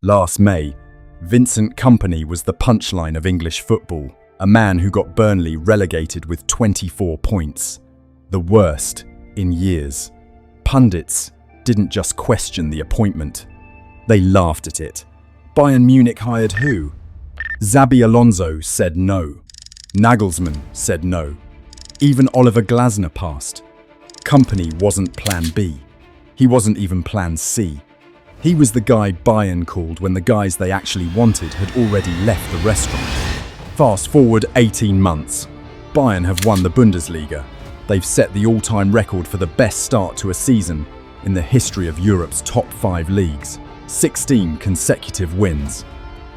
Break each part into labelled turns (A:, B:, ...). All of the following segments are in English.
A: Last May, Vincent Kompany was the punchline of English football, a man who got Burnley relegated with 24 points. The worst in years. Pundits didn't just question the appointment. They laughed at it. Bayern Munich hired who? Xabi Alonso said no. Nagelsmann said no. Even Oliver Glasner passed. Kompany wasn't plan B. He wasn't even plan C. He was the guy Bayern called when the guys they actually wanted had already left the restaurant. Fast forward 18 months. Bayern have won the Bundesliga. They've set the all-time record for the best start to a season in the history of Europe's top 5 leagues. 16 consecutive wins.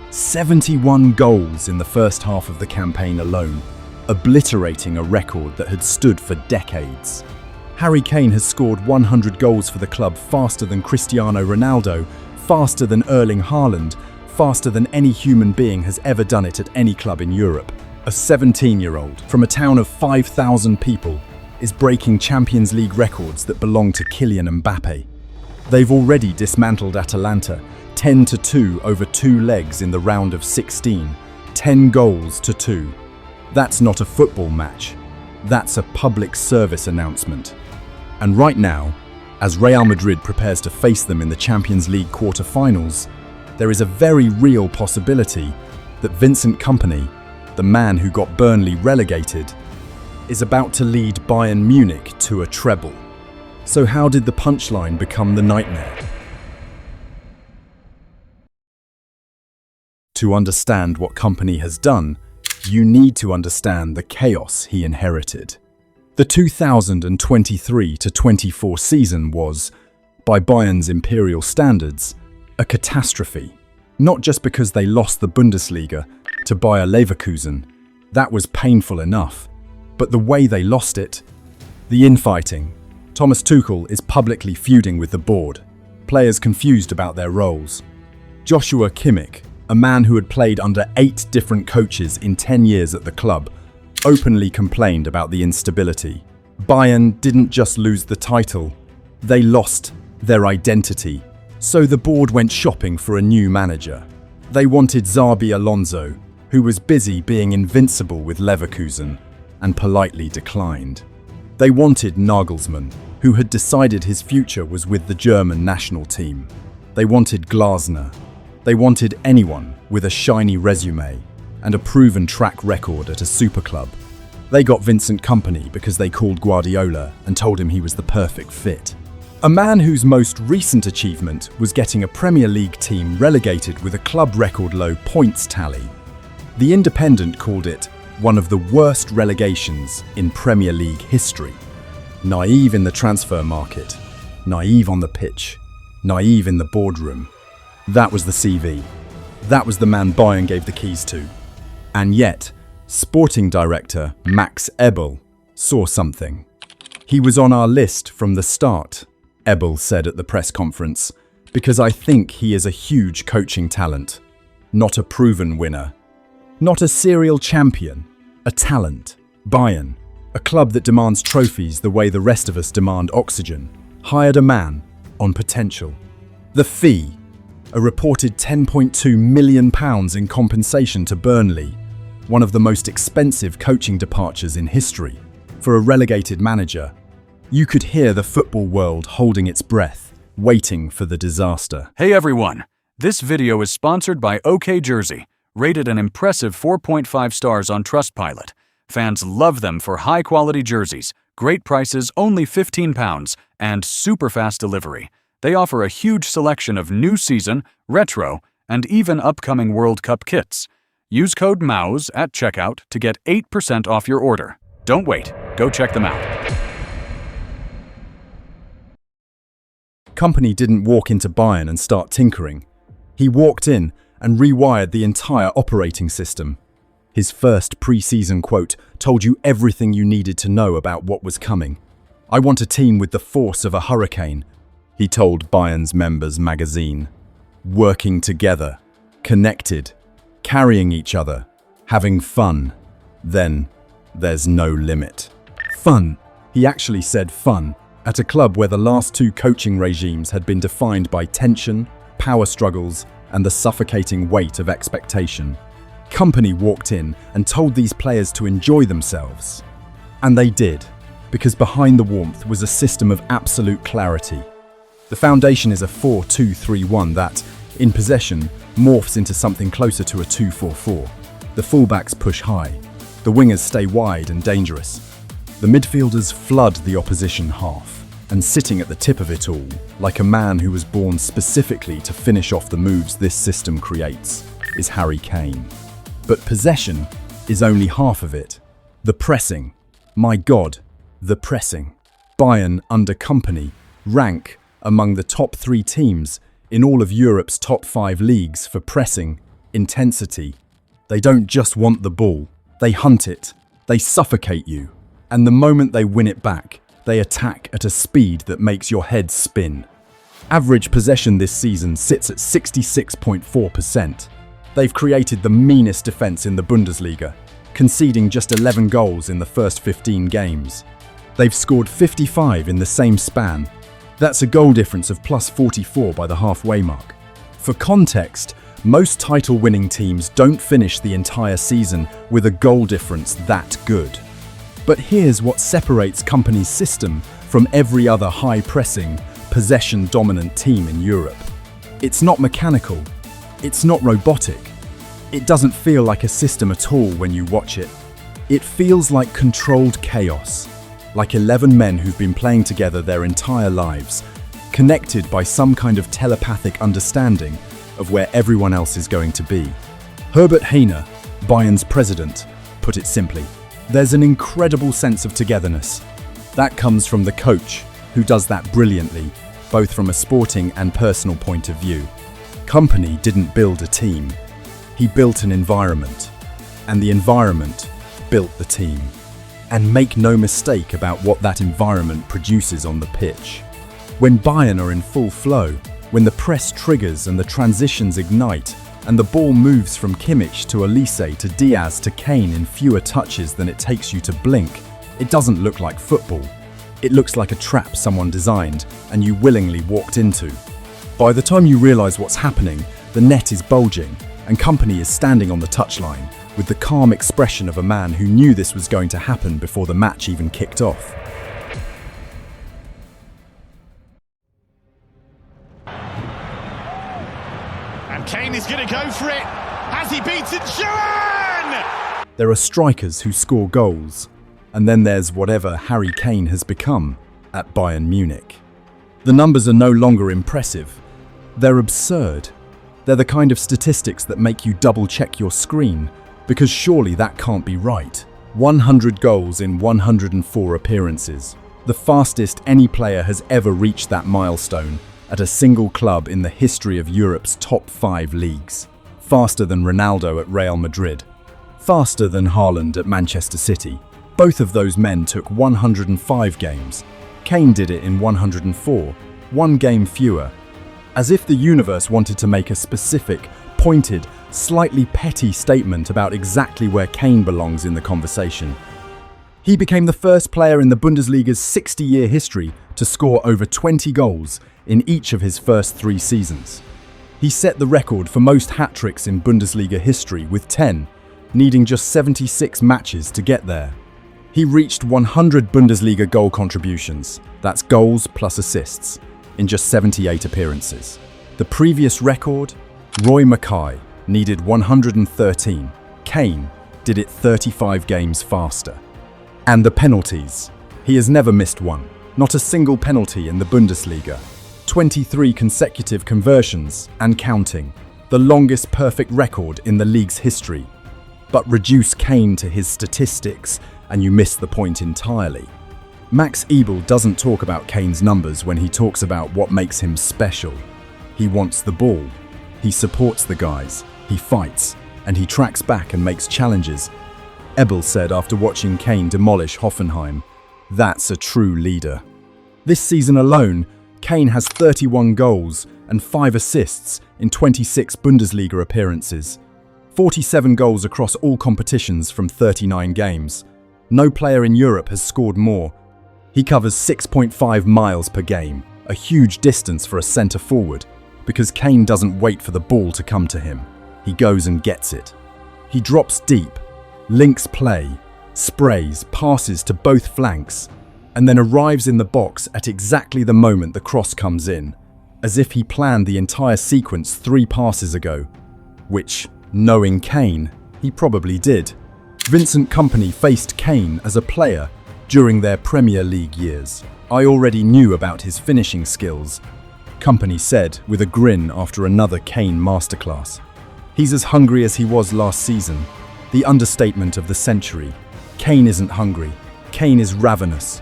A: 71 goals in the first half of the campaign alone, obliterating a record that had stood for decades. Harry Kane has scored 100 goals for the club faster than Cristiano Ronaldo, faster than Erling Haaland, faster than any human being has ever done it at any club in Europe. A 17-year-old from a town of 5,000 people is breaking Champions League records that belong to Kylian Mbappe. They've already dismantled Atalanta 10-2 over 2 legs in the round of 16, 10 goals to 2. That's not a football match. That's a public service announcement. And right now, as Real Madrid prepares to face them in the Champions League quarter-finals, there is a very real possibility that Vincent Kompany, the man who got Burnley relegated, is about to lead Bayern Munich to a treble. So how did the punchline become the nightmare? To understand what Kompany has done, you need to understand the chaos he inherited. The 2023-24 season was, by Bayern's imperial standards, a catastrophe. Not just because they lost the Bundesliga to Bayer Leverkusen, that was painful enough, but the way they lost it, the infighting. Thomas Tuchel is publicly feuding with the board, players confused about their roles. Joshua Kimmich, a man who had played under 8 different coaches in 10 years at the club, openly complained about the instability. Bayern didn't just lose the title, they lost their identity. So the board went shopping for a new manager. They wanted Xabi Alonso, who was busy being invincible with Leverkusen, and politely declined. They wanted Nagelsmann, who had decided his future was with the German national team. They wanted Glasner. They wanted anyone with a shiny resume and a proven track record at a super club. They got Vincent Kompany because they called Guardiola and told him he was the perfect fit. A man whose most recent achievement was getting a Premier League team relegated with a club record low points tally. The Independent called it one of the worst relegations in Premier League history. Naive in the transfer market, naive on the pitch, naive in the boardroom. That was the CV. That was the man Bayern gave the keys to. And yet, sporting director Max Eberl saw something. He was on our list from the start, Eberl said at the press conference, because I think he is a huge coaching talent. Not a proven winner. Not a serial champion. A talent. Bayern, a club that demands trophies the way the rest of us demand oxygen, hired a man on potential. The fee, a reported £10.2 million in compensation to Burnley, one of the most expensive coaching departures in history. For a relegated manager, you could hear the football world holding its breath, waiting for the disaster.
B: Hey everyone, this video is sponsored by OK Jersey, rated an impressive 4.5 stars on Trustpilot. Fans love them for high-quality jerseys, great prices, only £15, and super fast delivery. They offer a huge selection of new season, retro, and even upcoming World Cup kits. Use code MAUS at checkout to get 8% off your order. Don't wait, go check them out.
A: Kompany didn't walk into Bayern and start tinkering. He walked in and rewired the entire operating system. His first pre-season quote told you everything you needed to know about what was coming. "I want a team with the force of a hurricane," he told Bayern's Members magazine. Working together, connected, carrying each other, having fun. Then there's no limit. Fun. He actually said fun, at a club where the last 2 coaching regimes had been defined by tension, power struggles, and the suffocating weight of expectation. Company walked in and told these players to enjoy themselves. And they did, because behind the warmth was a system of absolute clarity. The foundation is a 4-2-3-1 that, in possession, morphs into something closer to a 2-4-4. The fullbacks push high. The wingers stay wide and dangerous. The midfielders flood the opposition half. And sitting at the tip of it all, like a man who was born specifically to finish off the moves this system creates, is Harry Kane. But possession is only half of it. The pressing. My God, the pressing. Bayern, under Company, rank among the top 3 teams in all of Europe's top 5 leagues for pressing intensity. They don't just want the ball, they hunt it, they suffocate you, and the moment they win it back, they attack at a speed that makes your head spin. Average possession this season sits at 66.4%. They've created the meanest defense in the Bundesliga, conceding just 11 goals in the first 15 games. They've scored 55 in the same span. That's a goal difference of plus 44 by the halfway mark. For context, most title-winning teams don't finish the entire season with a goal difference that good. But here's what separates Company's system from every other high-pressing, possession-dominant team in Europe. It's not mechanical. It's not robotic. It doesn't feel like a system at all when you watch it. It feels like controlled chaos, like 11 men who've been playing together their entire lives, connected by some kind of telepathic understanding of where everyone else is going to be. Herbert Hainer, Bayern's president, put it simply. There's an incredible sense of togetherness. That comes from the coach, who does that brilliantly, both from a sporting and personal point of view. Company didn't build a team. He built an environment. And the environment built the team. And make no mistake about what that environment produces on the pitch. When Bayern are in full flow, when the press triggers and the transitions ignite, and the ball moves from Kimmich to Elise to Diaz to Kane in fewer touches than it takes you to blink, it doesn't look like football. It looks like a trap someone designed and you willingly walked into. By the time you realise what's happening, the net is bulging and Company is standing on the touchline with the calm expression of a man who knew this was going to happen before the match even kicked off.
C: And Kane is going to go for it. Has he beaten Schuhen?
A: There are strikers who score goals, and then there's whatever Harry Kane has become at Bayern Munich. The numbers are no longer impressive. They're absurd. They're the kind of statistics that make you double-check your screen, because surely that can't be right. 100 goals in 104 appearances. The fastest any player has ever reached that milestone at a single club in the history of Europe's top 5 leagues. Faster than Ronaldo at Real Madrid. Faster than Haaland at Manchester City. Both of those men took 105 games. Kane did it in 104, 1 game fewer. As if the universe wanted to make a specific, pointed, slightly petty statement about exactly where Kane belongs in the conversation. He became the first player in the Bundesliga's 60-year history to score over 20 goals in each of his first 3 seasons. He set the record for most hat-tricks in Bundesliga history with 10, needing just 76 matches to get there. He reached 100 Bundesliga goal contributions, that's goals plus assists, in just 78 appearances. The previous record, Roy Mackay, needed 113. Kane did it 35 games faster. And the penalties. He has never missed one. Not a single penalty in the Bundesliga. 23 consecutive conversions and counting. The longest perfect record in the league's history. But reduce Kane to his statistics and you miss the point entirely. Max Ebel doesn't talk about Kane's numbers when he talks about what makes him special. He wants the ball. He supports the guys. He fights. And he tracks back and makes challenges. Ebel said after watching Kane demolish Hoffenheim, "That's a true leader." This season alone, Kane has 31 goals and 5 assists in 26 Bundesliga appearances. 47 goals across all competitions from 39 games. No player in Europe has scored more. He covers 6.5 miles per game, a huge distance for a centre-forward, because Kane doesn't wait for the ball to come to him. He goes and gets it. He drops deep, links play, sprays, passes to both flanks, and then arrives in the box at exactly the moment the cross comes in, as if he planned the entire sequence 3 passes ago, which, knowing Kane, he probably did. Vincent Kompany faced Kane as a player during their Premier League years. I already knew about his finishing skills, Kompany said with a grin after another Kane masterclass. He's as hungry as he was last season. The understatement of the century. Kane isn't hungry. Kane is ravenous.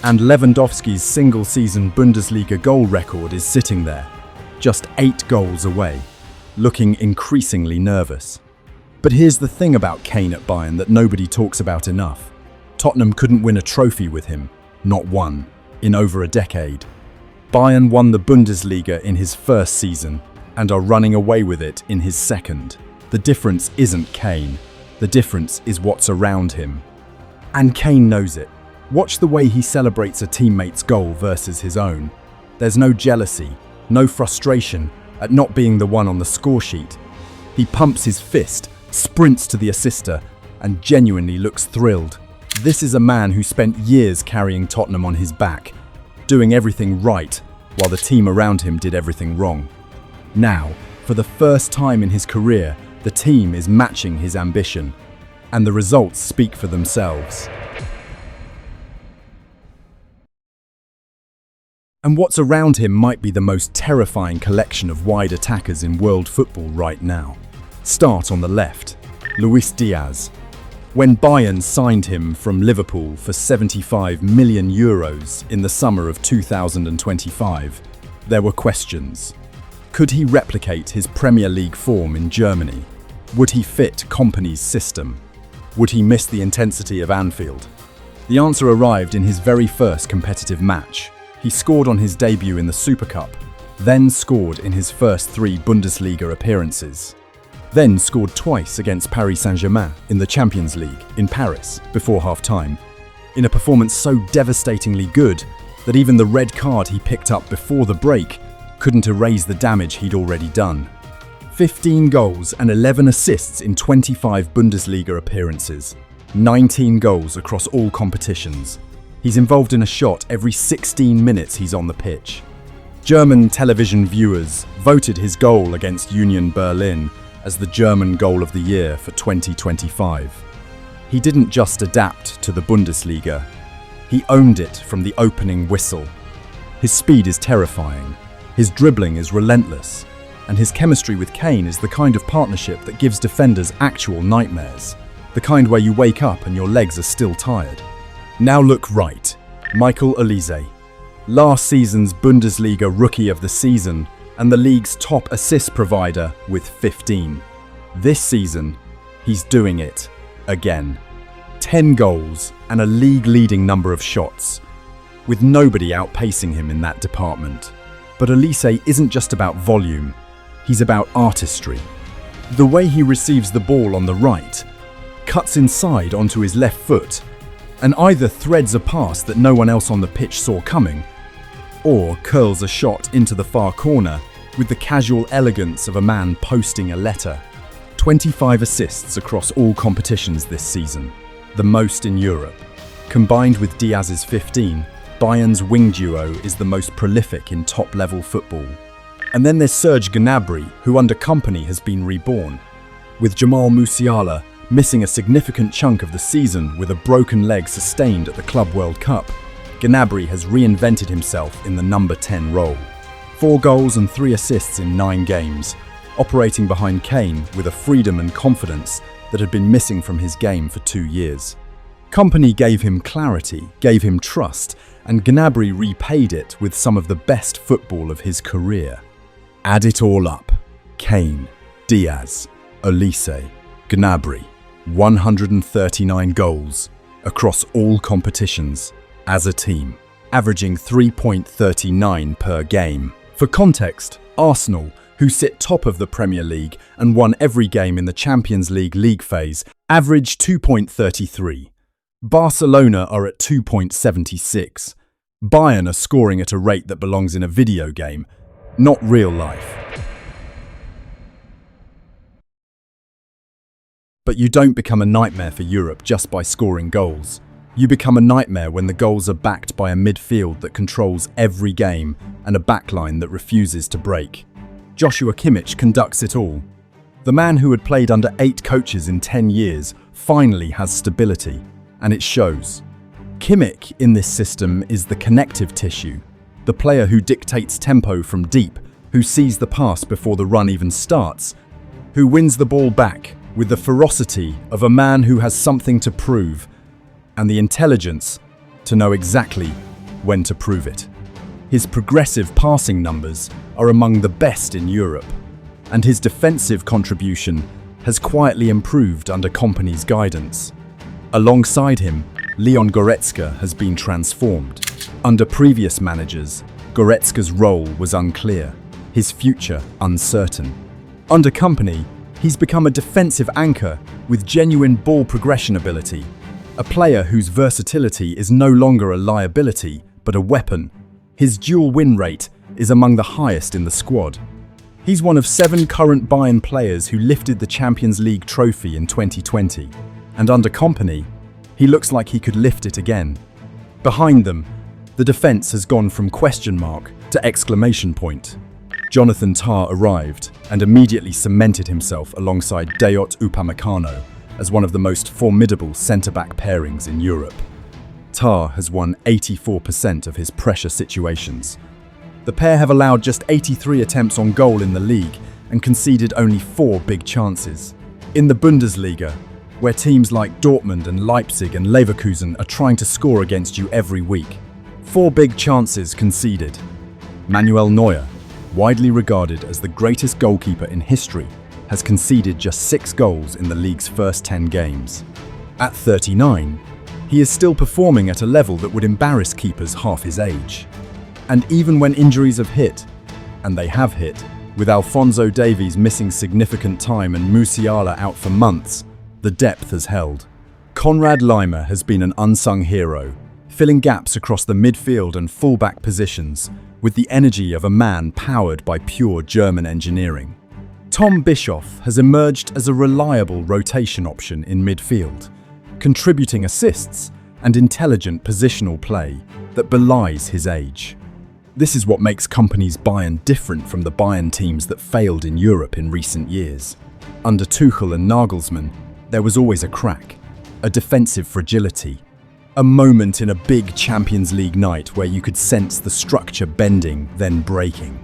A: And Lewandowski's single-season Bundesliga goal record is sitting there, just 8 goals away, looking increasingly nervous. But here's the thing about Kane at Bayern that nobody talks about enough. Tottenham couldn't win a trophy with him, not one, in over a decade. Bayern won the Bundesliga in his first season and are running away with it in his second. The difference isn't Kane. The difference is what's around him. And Kane knows it. Watch the way he celebrates a teammate's goal versus his own. There's no jealousy, no frustration at not being the one on the score sheet. He pumps his fist, sprints to the assister, and genuinely looks thrilled. This is a man who spent years carrying Tottenham on his back, doing everything right while the team around him did everything wrong. Now, for the first time in his career, the team is matching his ambition, and the results speak for themselves. And what's around him might be the most terrifying collection of wide attackers in world football right now. Start on the left, Luis Diaz. When Bayern signed him from Liverpool for €75 million in the summer of 2025, there were questions. Could he replicate his Premier League form in Germany? Would he fit Kompany's system? Would he miss the intensity of Anfield? The answer arrived in his very first competitive match. He scored on his debut in the Super Cup, then scored in his first 3 Bundesliga appearances, then scored twice against Paris Saint-Germain in the Champions League in Paris before half-time, in a performance so devastatingly good that even the red card he picked up before the break couldn't erase the damage he'd already done. 15 goals and 11 assists in 25 Bundesliga appearances, 19 goals across all competitions. He's involved in a shot every 16 minutes he's on the pitch. German television viewers voted his goal against Union Berlin as the German Goal of the Year for 2025. He didn't just adapt to the Bundesliga, he owned it from the opening whistle. His speed is terrifying, his dribbling is relentless, and his chemistry with Kane is the kind of partnership that gives defenders actual nightmares, the kind where you wake up and your legs are still tired. Now look right, Michael Olise, last season's Bundesliga Rookie of the Season and the league's top assist provider with 15. This season, he's doing it again. 10 goals and a league-leading number of shots, with nobody outpacing him in that department. But Olise isn't just about volume, he's about artistry. The way he receives the ball on the right, cuts inside onto his left foot, and either threads a pass that no one else on the pitch saw coming, or curls a shot into the far corner with the casual elegance of a man posting a letter. 25 assists across all competitions this season, the most in Europe. Combined with Diaz's 15, Bayern's wing duo is the most prolific in top-level football. And then there's Serge Gnabry, who under Kompany has been reborn. With Jamal Musiala missing a significant chunk of the season with a broken leg sustained at the Club World Cup, Gnabry has reinvented himself in the number 10 role. 4 goals and 3 assists in 9 games, operating behind Kane with a freedom and confidence that had been missing from his game for 2 years. Kompany gave him clarity, gave him trust, and Gnabry repaid it with some of the best football of his career. Add it all up. Kane, Diaz, Olise, Gnabry, 139 goals across all competitions as a team, averaging 3.39 per game. For context, Arsenal, who sit top of the Premier League and won every game in the Champions League league phase, average 2.33. Barcelona are at 2.76. Bayern are scoring at a rate that belongs in a video game, not real life. But you don't become a nightmare for Europe just by scoring goals. You become a nightmare when the goals are backed by a midfield that controls every game and a backline that refuses to break. Joshua Kimmich conducts it all. The man who had played under 8 coaches in 10 years finally has stability, and it shows. Kimmich in this system is the connective tissue, the player who dictates tempo from deep, who sees the pass before the run even starts, who wins the ball back with the ferocity of a man who has something to prove and the intelligence to know exactly when to prove it. His progressive passing numbers are among the best in Europe, and his defensive contribution has quietly improved under Kompany's guidance. Alongside him, Leon Goretzka has been transformed. Under previous managers, Goretzka's role was unclear, his future uncertain. Under Kompany, he's become a defensive anchor with genuine ball progression ability, a player whose versatility is no longer a liability but a weapon. His dual win rate is among the highest in the squad. He's one of 7 current Bayern players who lifted the Champions League trophy in 2020, and under Kompany, he looks like he could lift it again. Behind them, the defense has gone from question mark to exclamation point. Jonathan Tah arrived and immediately cemented himself alongside Dayot Upamecano as one of the most formidable centre-back pairings in Europe. Tah has won 84% of his pressure situations. The pair have allowed just 83 attempts on goal in the league and conceded only 4 big chances. In the Bundesliga, where teams like Dortmund and Leipzig and Leverkusen are trying to score against you every week, 4 big chances conceded. Manuel Neuer, widely regarded as the greatest goalkeeper in history, has conceded just 6 goals in the league's first 10 games. At 39, he is still performing at a level that would embarrass keepers half his age. And even when injuries have hit, and they have hit, with Alphonso Davies missing significant time and Musiala out for months, the depth has held. Konrad Laimer has been an unsung hero, filling gaps across the midfield and fullback positions with the energy of a man powered by pure German engineering. Tom Bischoff has emerged as a reliable rotation option in midfield, contributing assists and intelligent positional play that belies his age. This is what makes Kompany's Bayern different from the Bayern teams that failed in Europe in recent years. Under Tuchel and Nagelsmann, there was always a crack, a defensive fragility, a moment in a big Champions League night where you could sense the structure bending, then breaking.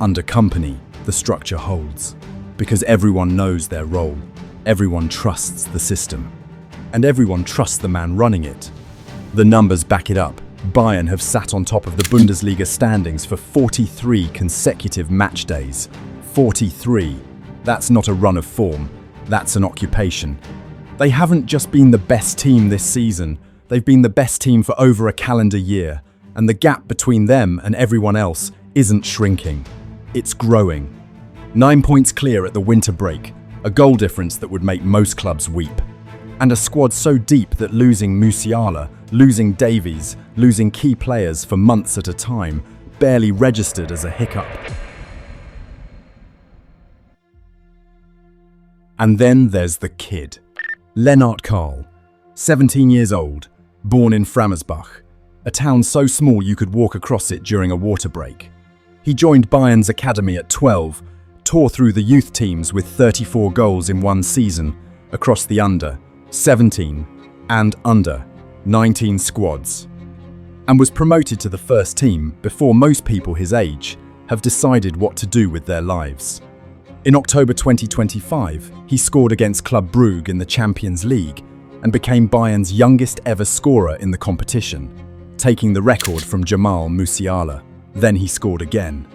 A: Under Kompany, the structure holds, because everyone knows their role, everyone trusts the system, and everyone trusts the man running it. The numbers back it up. Bayern have sat on top of the Bundesliga standings for 43 consecutive match days. 43. That's not a run of form, that's an occupation. They haven't just been the best team this season, they've been the best team for over a calendar year, and the gap between them and everyone else isn't shrinking. It's growing. 9 points clear at the winter break, a goal difference that would make most clubs weep. And a squad so deep that losing Musiala, losing Davies, losing key players for months at a time barely registered as a hiccup. And then there's the kid. Lennart Karl, 17 years old, born in Frammersbach, a town so small you could walk across it during a water break. He joined Bayern's academy at 12, tore through the youth teams with 34 goals in one season across the under 17 and under 19 squads, and was promoted to the first team before most people his age have decided what to do with their lives. In October 2025, he scored against Club Brugge in the Champions League and became Bayern's youngest ever scorer in the competition, taking the record from Jamal Musiala. Then he scored again.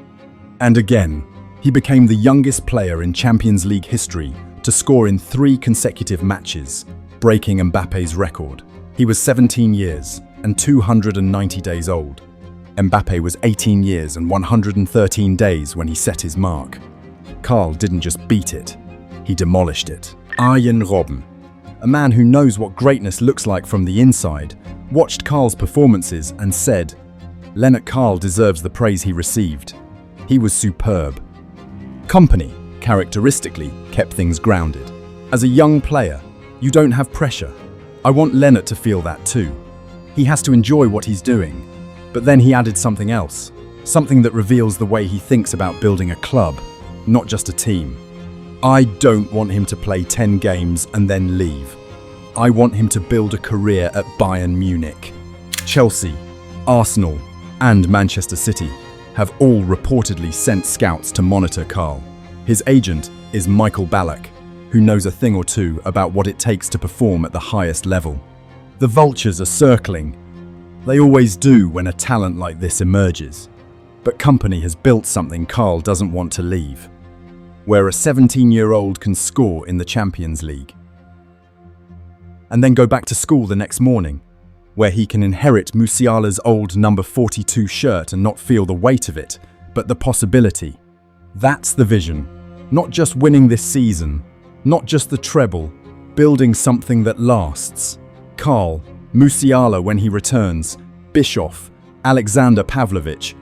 A: And again, he became the youngest player in Champions League history to score in 3 consecutive matches, breaking Mbappe's record. He was 17 years and 290 days old. Mbappe was 18 years and 113 days when he set his mark. Karl didn't just beat it, he demolished it. Arjen Robben, a man who knows what greatness looks like from the inside, watched Karl's performances and said, "Lennart Karl deserves the praise he received. He was superb. Company, characteristically, kept things grounded. As a young player, you don't have pressure. I want Lennart to feel that too. He has to enjoy what he's doing. But then he added something else, something that reveals the way he thinks about building a club, not just a team. I don't want him to play 10 games and then leave. I want him to build a career at Bayern Munich. Chelsea, Arsenal, and Manchester City have all reportedly sent scouts to monitor Karl. His agent is Michael Ballack, who knows a thing or two about what it takes to perform at the highest level. The vultures are circling. They always do when a talent like this emerges. But Company has built something Karl doesn't want to leave, where a 17-year-old can score in the Champions League and then go back to school the next morning, where he can inherit Musiala's old number 42 shirt and not feel the weight of it, but the possibility. That's the vision. Not just winning this season, not just the treble, building something that lasts. Karl, Musiala when he returns, Bischoff, Alexander Pavlovich.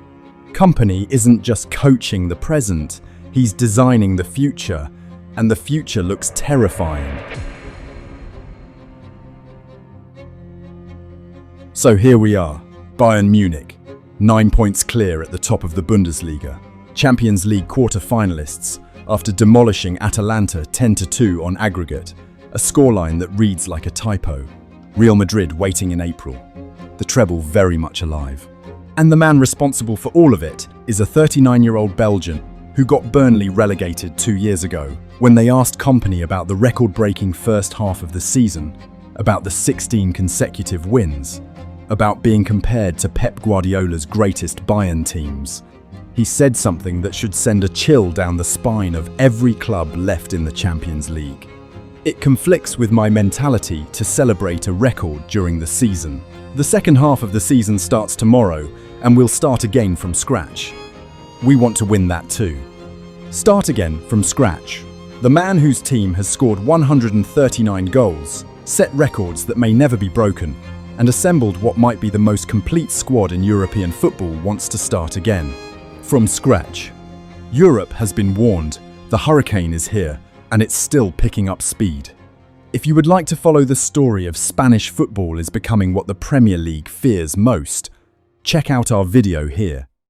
A: Company isn't just coaching the present, he's designing the future, and the future looks terrifying. So here we are, Bayern Munich, 9 points clear at the top of the Bundesliga, Champions League quarter-finalists, after demolishing Atalanta 10-2 on aggregate, a scoreline that reads like a typo. Real Madrid waiting in April, the treble very much alive. And the man responsible for all of it is a 39-year-old Belgian who got Burnley relegated 2 years ago when they asked Company about the record-breaking first half of the season, about the 16 consecutive wins, about being compared to Pep Guardiola's greatest Bayern teams. He said something that should send a chill down the spine of every club left in the Champions League. It conflicts with my mentality to celebrate a record during the season. The second half of the season starts tomorrow, and we'll start again from scratch. We want to win that too. Start again from scratch. The man whose team has scored 139 goals, set records that may never be broken, and assembled what might be the most complete squad in European football wants to start again. From scratch. Europe has been warned, the hurricane is here, and it's still picking up speed. If you would like to follow the story of Spanish football is becoming what the Premier League fears most, check out our video here.